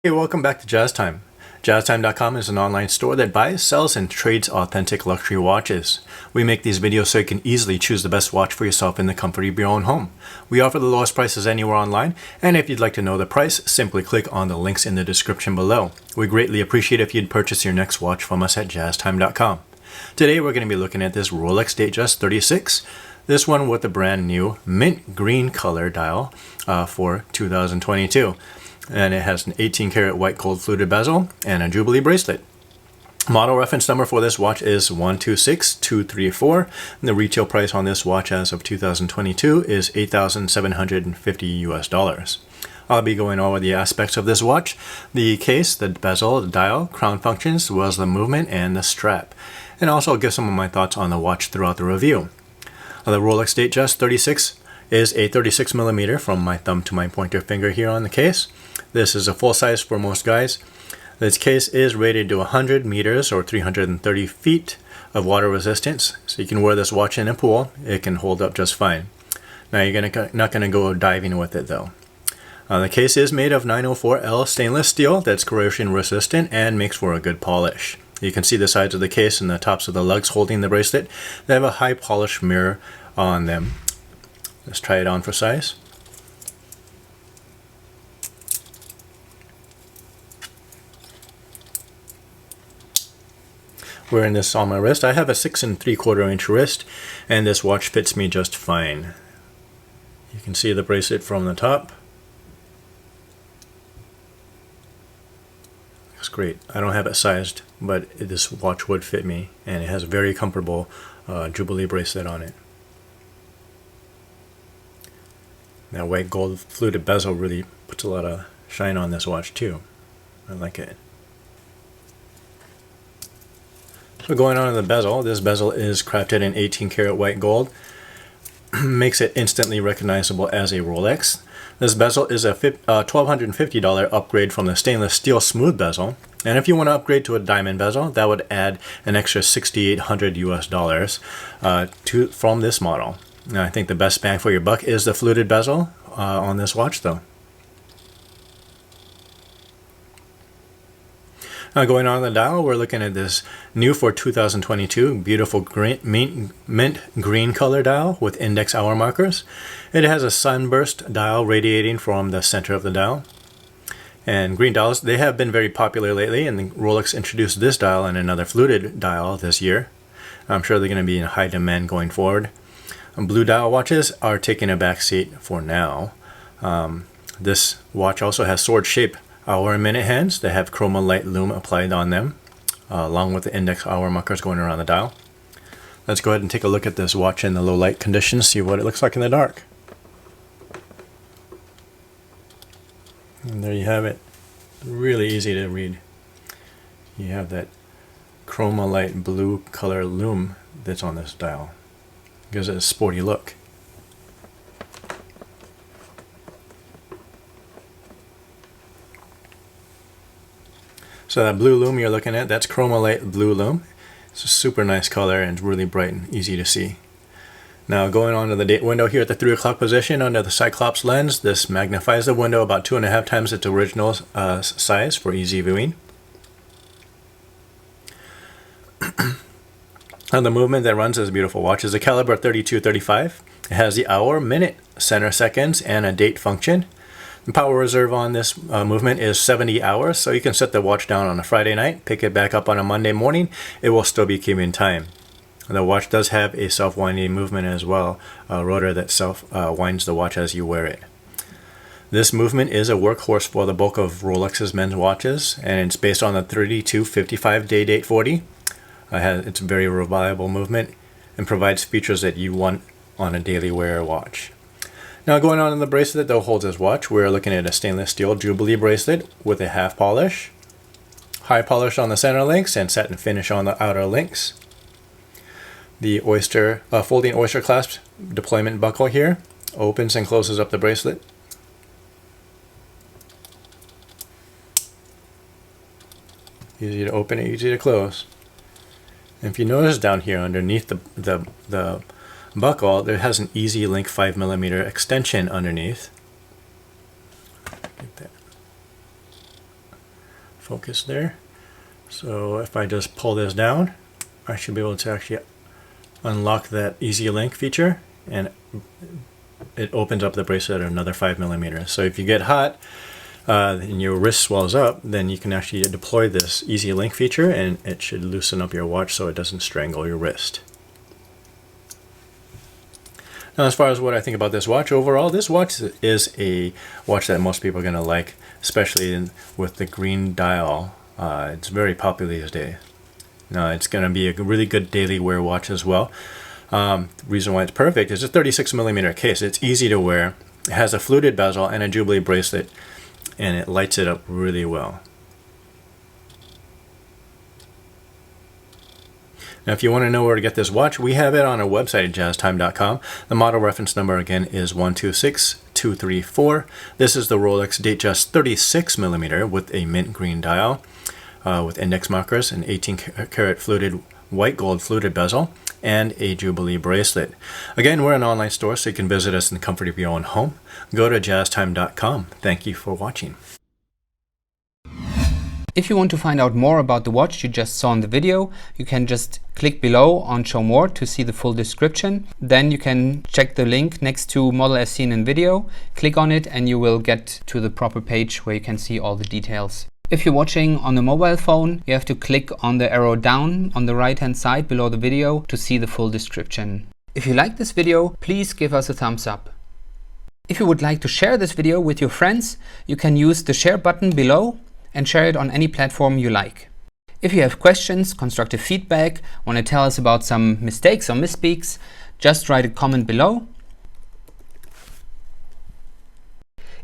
Hey, welcome back to Jazz Time. JazzTime.com is an online store that buys, sells, and trades authentic luxury watches. We make these videos so you can easily choose the best watch for yourself in the comfort of your own home. We offer the lowest prices anywhere online, and if you'd like to know the price, simply click on the links in the description below. We greatly appreciate if you'd purchase your next watch from us at JazzTime.com. Today we're going to be looking at this Rolex Datejust 36. This one with the brand new mint green color dial for 2022. And it has an 18 karat white gold fluted bezel and a Jubilee bracelet. Model reference number for this watch is 126234. And the retail price on this watch as of 2022 is $8,750 US. I'll be going over the aspects of this watch: the case, the bezel, the dial, crown functions, as well as the movement and the strap. And also I'll give some of my thoughts on the watch throughout the review. The Rolex Datejust 36 is a 36 millimeter from my thumb to my pointer finger here on the case. This is a full size for most guys. This case is rated to 100 meters or 330 feet of water resistance, so you can wear this watch in a pool. It can hold up just fine. Now you're not going to go diving with it though. The case is made of 904L stainless steel that's corrosion resistant and makes for a good polish. You can see the sides of the case and the tops of the lugs holding the bracelet. They have a high polish mirror on them. Let's try it on for size. Wearing this on my wrist. I have a 6 3/4 inch wrist, and this watch fits me just fine. You can see the bracelet from the top. Looks great. I don't have it sized, but this watch would fit me, and it has a very comfortable Jubilee bracelet on it. That white gold fluted bezel really puts a lot of shine on this watch too. I like it. So going on to the bezel, this bezel is crafted in 18 karat white gold. Makes it instantly recognizable as a Rolex. This bezel is a $1,250 upgrade from the stainless steel smooth bezel. And if you want to upgrade to a diamond bezel, that would add an extra $6,800 US from this model. Now, I think the best bang for your buck is the fluted bezel on this watch though. Now going on the dial, we're looking at this new for 2022 beautiful mint green color dial with index hour markers. It has a sunburst dial radiating from the center of the dial. And green dials, they have been very popular lately, and Rolex introduced this dial and another fluted dial this year. I'm sure they're going to be in high demand going forward. Blue dial watches are taking a back seat for now. This watch also has sword-shaped hour and minute hands that have chroma light lume applied on them, along with the index hour markers going around the dial. Let's go ahead and take a look at this watch in the low light conditions, see what it looks like in the dark. And there you have it. Really easy to read. You have that chroma light blue color lume that's on this dial. Gives it a sporty look. So that blue lume you're looking at, that's chroma light blue lume. It's a super nice color and really bright and easy to see. Now going on to the date window here at the 3 o'clock position under the Cyclops lens, this magnifies the window about 2.5 times its original size for easy viewing. And the movement that runs this beautiful watch is a caliber 3235. It has the hour, minute, center seconds, and a date function. The power reserve on this movement is 70 hours, so you can set the watch down on a Friday night, pick it back up on a Monday morning, it will still be keeping time. The watch does have a self-winding movement as well, a rotor that self-winds the watch as you wear it. This movement is a workhorse for the bulk of Rolex's men's watches, and it's based on the 3255 day date 40. It's a very reliable movement and provides features that you want on a daily wear watch. Now going on in the bracelet that holds this watch, we're looking at a stainless steel Jubilee bracelet with a half polish, high polish on the center links, and satin finish on the outer links. The folding oyster clasp deployment buckle here opens and closes up the bracelet. Easy to open, easy to close. And if you notice down here underneath the buckle, there has an Easy Link 5mm extension underneath. Get that. focus there. So if I just pull this down, I should be able to actually unlock that Easy Link feature, and it opens up the bracelet at another 5mm. So if you get hot and your wrist swells up, then you can actually deploy this Easy Link feature, and it should loosen up your watch so it doesn't strangle your wrist. Now, as far as what I think about this watch overall, this watch is a watch that most people are going to like, especially with the green dial. It's very popular these days. Now, it's going to be a really good daily wear watch as well. The reason why it's perfect is a 36mm case. It's easy to wear. It has a fluted bezel and a Jubilee bracelet, and it lights it up really well. Now, if you want to know where to get this watch, we have it on our website at jazztime.com. The model reference number again is 126234. This is the Rolex Datejust 36mm with a mint green dial, with index markers, an 18-karat fluted white gold fluted bezel, and a Jubilee bracelet. Again, we're an online store, so you can visit us in the comfort of your own home. Go to jazztime.com. Thank you for watching. If you want to find out more about the watch you just saw in the video, you can just click below on Show More to see the full description. Then you can check the link next to Model as seen in video, click on it, and you will get to the proper page where you can see all the details. If you're watching on a mobile phone, you have to click on the arrow down on the right hand side below the video to see the full description. If you like this video, please give us a thumbs up. If you would like to share this video with your friends, you can use the share button below and share it on any platform you like. If you have questions, constructive feedback, want to tell us about some mistakes or misspeaks, just write a comment below.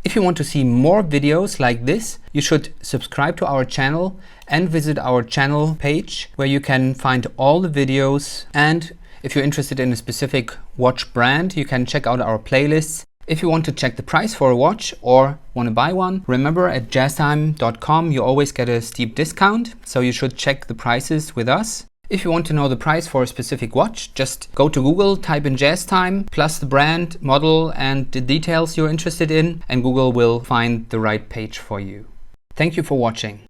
If you want to see more videos like this, you should subscribe to our channel and visit our channel page where you can find all the videos. And if you're interested in a specific watch brand, you can check out our playlists. If you want to check the price for a watch or want to buy one, remember at jazztime.com you always get a steep discount, so you should check the prices with us. If you want to know the price for a specific watch, just go to Google, type in JazzTime, plus the brand, model, and the details you're interested in, and Google will find the right page for you. Thank you for watching.